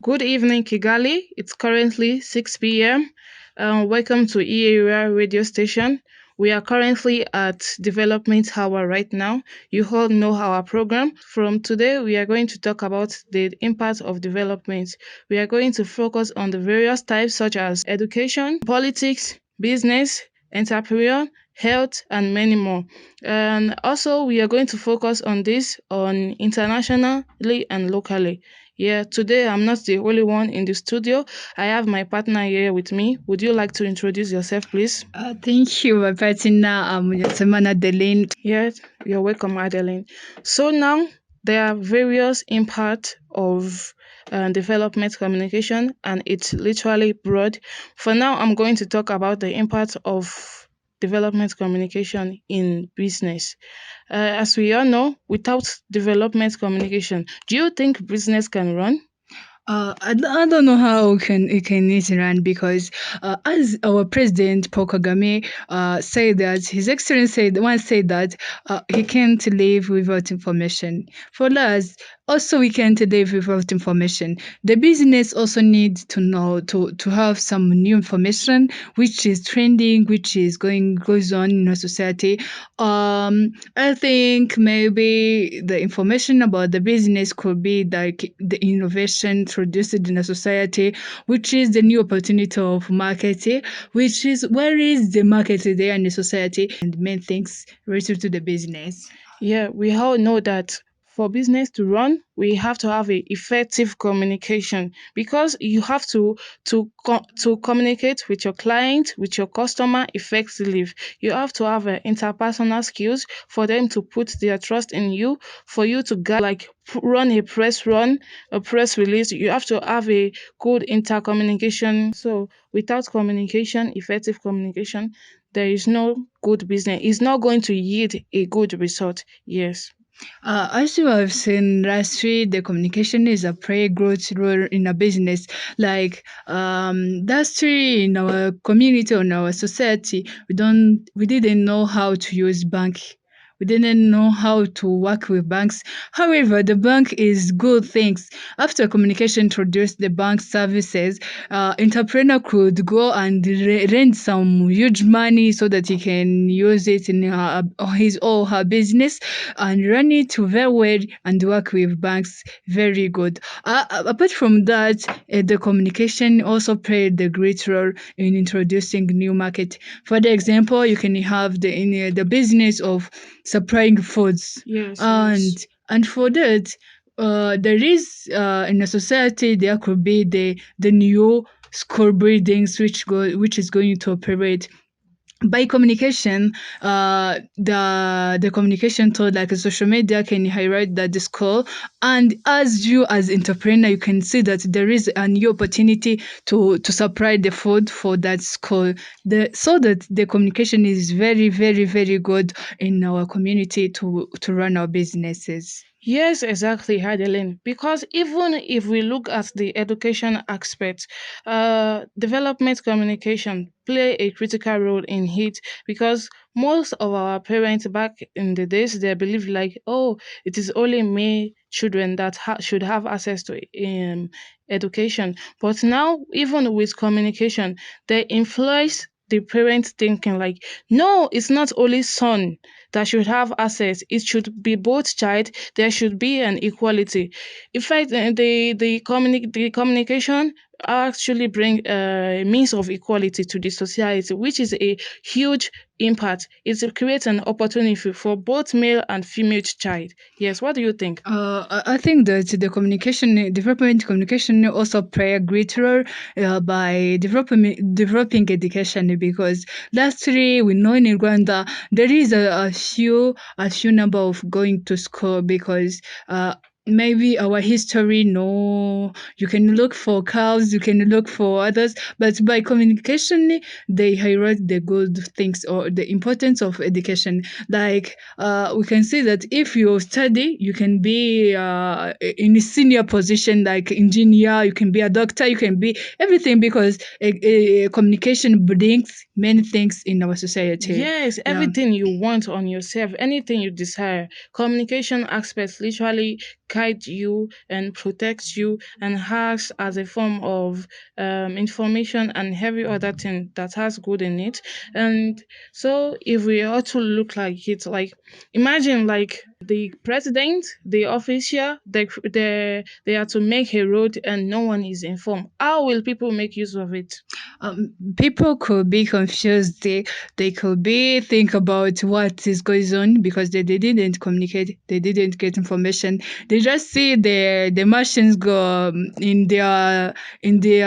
Good evening, Kigali. It's currently 6 p.m. Welcome to E-Area radio station. We are currently at Development Hour right now. You all know our program. From today, we are going to talk about the impact of development. We are going to focus on the various types such as education, politics, business, entrepreneur, health, and many more. And also, we are going to focus on this on internationally and locally. Yeah, today I'm not the only one in the studio. I have my partner here with me. Would you like to introduce yourself, please? Thank you, my partner. Semana Delane. Yes, you're welcome, Adeline. So now there are various impacts of development communication, and it's literally broad. For now, I'm going to talk about the impact of development communication in business. As we all know, without development communication, do you think business can run? I don't know how it can it run because as our president Paul Kagame said that His Excellency said once said that he can't live without information. For us, also we can't live without information. The business also needs to know to have some new information which is trending, which is goes on in our society. I think maybe the information about the business could be like the innovation introduced in the society, which is the new opportunity of marketing, which is where is the market there in the society and main things related to the business. Yeah, we all know that for business to run, we have to have a effective communication because you have to communicate with your client, with your customer effectively. You have to have interpersonal skills for them to put their trust in you, for you to run a press release. You have to have a good intercommunication. So without communication, effective communication, there is no good business. It's not going to yield a good result. Yes. As you have seen last week, the communication is a pretty growth role in a business. Like last week in our community or in our society, we didn't know how to use bank. We didn't know how to work with banks. However, the bank is good things. After communication introduced the bank services, entrepreneur could go and rent some huge money so that he can use it in his or her business and run it very well and work with banks very good. Apart from that, the communication also played the great role in introducing new market. For the example, you can have the business of supplying foods, Yes, and yes. for that, there is in a society there could be the new school buildings which is going to operate by communication. The communication tool like social media can highlight that the school, and as you as entrepreneur you can see that there is a new opportunity to supply the food for that school, so that the communication is very very very good in our community to run our businesses. Yes, exactly, Adeline. Because even if we look at the education aspect, development communication play a critical role in it because most of our parents back in the days they believe like, oh, it is only me children that should have access to education. But now, even with communication, they influence the parents thinking like, no, it's not only son that should have access. It should be both child. There should be an equality. In fact, the communication actually bring a means of equality to the society, which is a huge impact. It creates an opportunity for both male and female child. Yes, what do you think? I think that the development communication also play a great role by developing education, because lastly we know in Rwanda there is a few number of going to school because maybe our history, no, you can look for cows, you can look for others, but by communication they highlight the good things or the importance of education. Like we can see that if you study, you can be in a senior position like engineer, you can be a doctor, you can be everything, because communication brings many things in our society. Yes, Yeah. everything you want on yourself, anything you desire. Communication aspects literally guide you and protect you and has as a form of information and every other thing that has good in it. And so if we also look like it, like imagine like the president, the official, they are to make a road and no one is informed. How will people make use of it? People could be confused. They could be think about what is going on because they didn't communicate. They didn't get information. They just see the machines go in their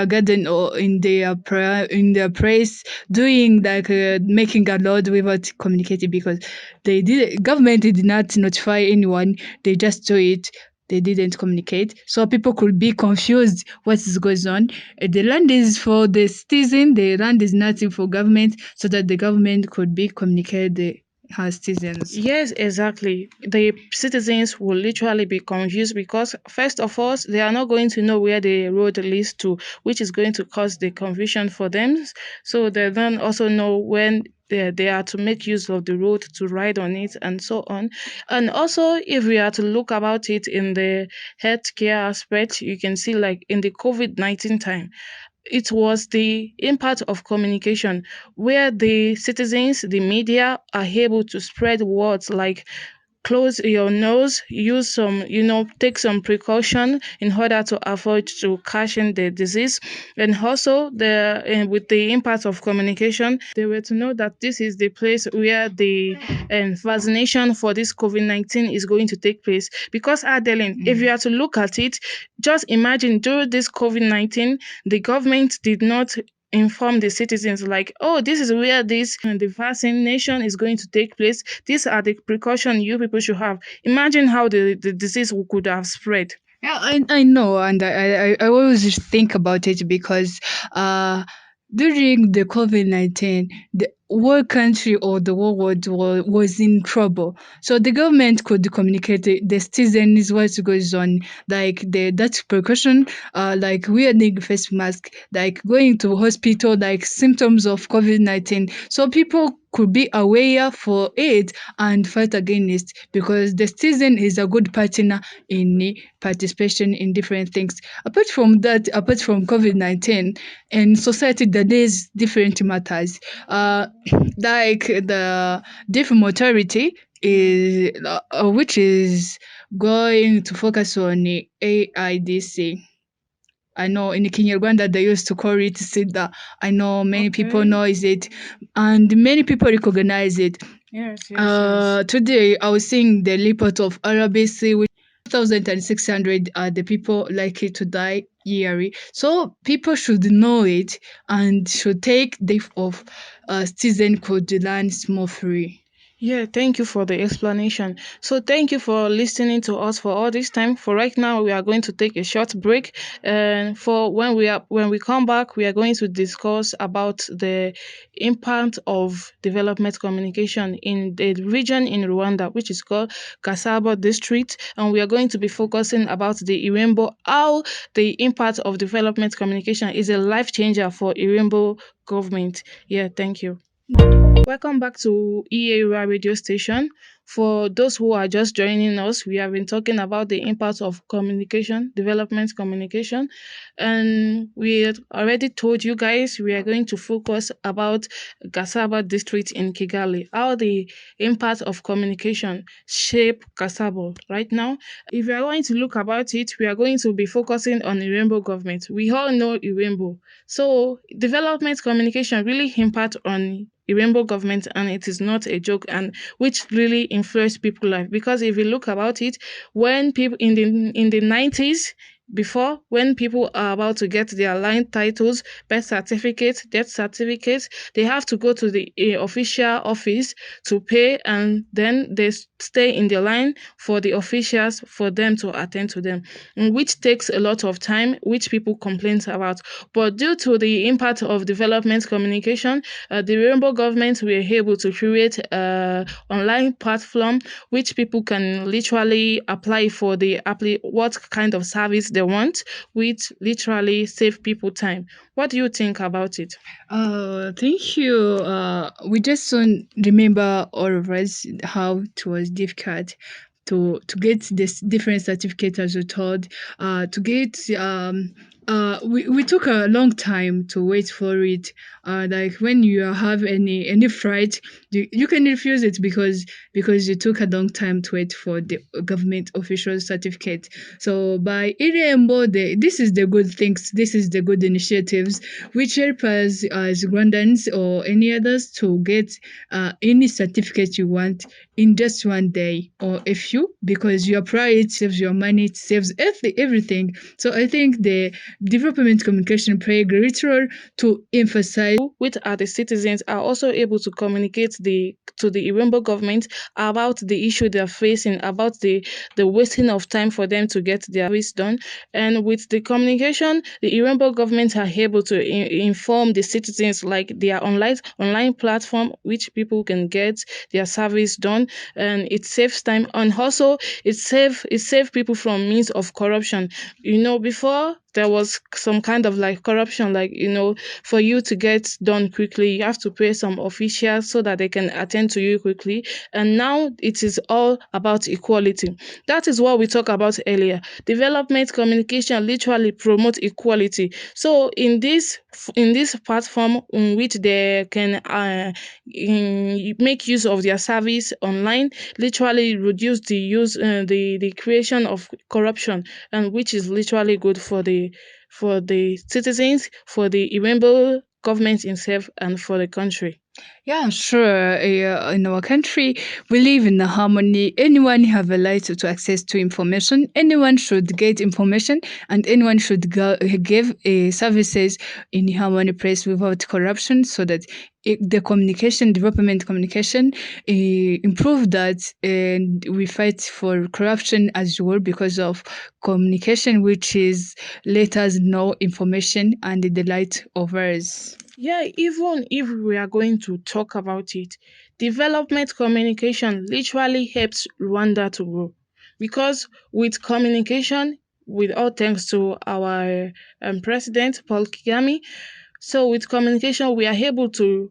garden or in their place doing like making a load without communicating because they did government did not notify anyone. They just do it. They didn't communicate, so people could be confused what is going on. The land is for the citizen, the land is nothing for government, so that the government could be communicated as citizens. Yes, exactly. The citizens will literally be confused because, first of all, they are not going to know where the road leads to, which is going to cause the confusion for them. So they don't also know when they are to make use of the road to ride on it and so on. And also, if we are to look about it in the healthcare aspect, you can see like in the COVID-19 time, it was the impact of communication where the citizens, the media are able to spread words like close your nose, use some, take some precaution in order to avoid to catching the disease. And also with the impact of communication, they were to know that this is the place where the vaccination for this COVID-19 is going to take place. Because Adeline, if you are to look at it, just imagine during this COVID-19, the government did not inform the citizens like, oh, this is where this and the vaccination is going to take place. These are the precautions you people should have. Imagine how the disease could have spread. Yeah, I know, and I always just think about it because during the COVID-19, the whole country or the whole world was in trouble. So the government could communicate the citizens what goes on, like that precaution, like wearing face mask, like going to hospital, like symptoms of COVID-19. So people could be aware for it and fight against because the citizen is a good partner in participation in different things. Apart from that, apart from COVID-19, in society there is different matters. Like the deaf mortality is which is going to focus on the AIDS. I know in Kinyarwanda they used to call it SIDA. I know many people Okay. know it, and many people recognize it. Yes, yes, yes. Today I was seeing the report of RBC, which 2,600 are the people likely to die yearly. So people should know it and should take death of citizen could learn small free. Yeah, thank you for the explanation. So thank you for listening to us for all this time. For right now, we are going to take a short break, and for when we come back, we are going to discuss about the impact of development communication in the region in Rwanda, which is called Kasaba district, and we are going to be focusing about the Irembo, how the impact of development communication is a life changer for Irembo government. Yeah, thank you. Welcome back to EAUR radio station. For those who are just joining us, we have been talking about the impact of communication, development communication, and we had already told you guys we are going to focus about Gasaba district in Kigali, how the impact of communication shape Gasabo right now. If we are going to look about it, we are going to be focusing on Irembo government. We all know Irembo. So development communication really impact on Irembo government and it is not a joke and which really influenced people life because if you look about it, when people in the 90s before when people are about to get their line titles, birth certificates, death certificates, they have to go to the official office to pay and then they stay in the line for the officials for them to attend to them, which takes a lot of time, which people complain about. But due to the impact of development communication, the Rainbow government were able to create a online platform which people can literally apply for what kind of service they want, which literally save people time. What do you think about it? Thank you. We just don't remember all of us how it was difficult to get this different certificate as you told, to get we took a long time to wait for it. Like when you have any flight, you can refuse it because you took a long time to wait for the government official certificate. So by Irembo, this is the good things, this is the good initiatives which help us as Rwandans or any others to get any certificate you want in just one day or a few, because you apply it, saves your money, it saves everything. So I think the development communication play a great role to emphasize. Which are the citizens are also able to communicate to the Irembo government about the issue they're facing, about the wasting of time for them to get their service done. And with the communication, the Irembo government are able to inform the citizens like their online platform which people can get their service done, and it saves time, and also it save people from means of corruption. Before there was some kind of like corruption, like for you to get done quickly, you have to pay some officials so that they can attend to you quickly. And now it is all about equality. That is what we talked about earlier. Development communication literally promote equality. So in this platform in which they can make use of their service online, literally reduce the creation of corruption, and which is literally good for the citizens, for the Irembo government itself, and for the country. Yeah, sure. In our country, we live in a harmony. Anyone have a right to access to information. Anyone should get information, and anyone should give services in harmony place without corruption, so that the communication, development communication, improve that, and we fight for corruption as well because of communication, which is let us know information and the delight of us. Yeah, even if we are going to talk about it, development communication literally helps Rwanda to grow. Because with communication, with all thanks to our president, Paul Kagame, so with communication, we are able to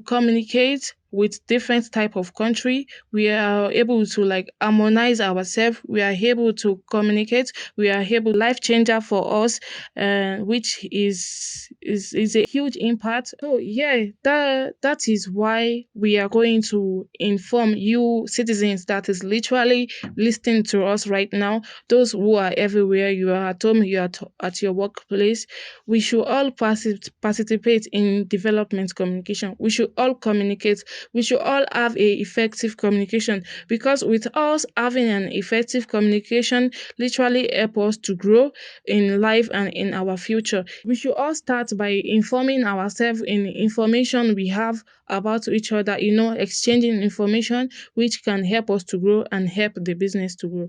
communicate with different type of country. We are able to like harmonize ourselves. We are able to communicate. We are able life changer for us, which is a huge impact. So yeah, that is why we are going to inform you citizens that is literally listening to us right now. Those who are everywhere, you are at home, you are at your workplace, we should all participate in development communication. We should all communicate. We should all have a effective communication, because with us having an effective communication literally help us to grow in life and in our future. We should all start by informing ourselves in information we have about each other, exchanging information which can help us to grow and help the business to grow.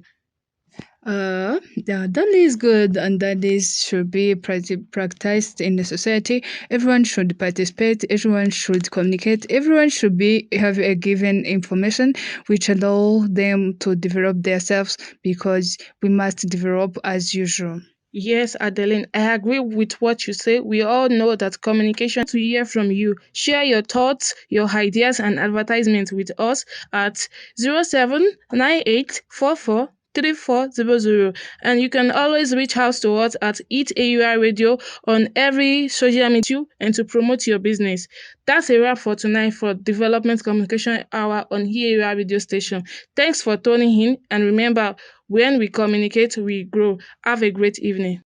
Yeah, that is good, and that is should be practiced in the society. Everyone should participate. Everyone should communicate. Everyone should be have a given information which allow them to develop themselves, because we must develop as usual. Yes, Adeline, I agree with what you say. We all know that communication to hear from you. Share your thoughts, your ideas, and advertisements with us at 0798443400. And you can always reach out to us at Eat AUR Radio on every social media and to promote your business. That's a wrap for tonight for Development Communication Hour on EAUR Radio Station. Thanks for tuning in, and remember, when we communicate, we grow. Have a great evening.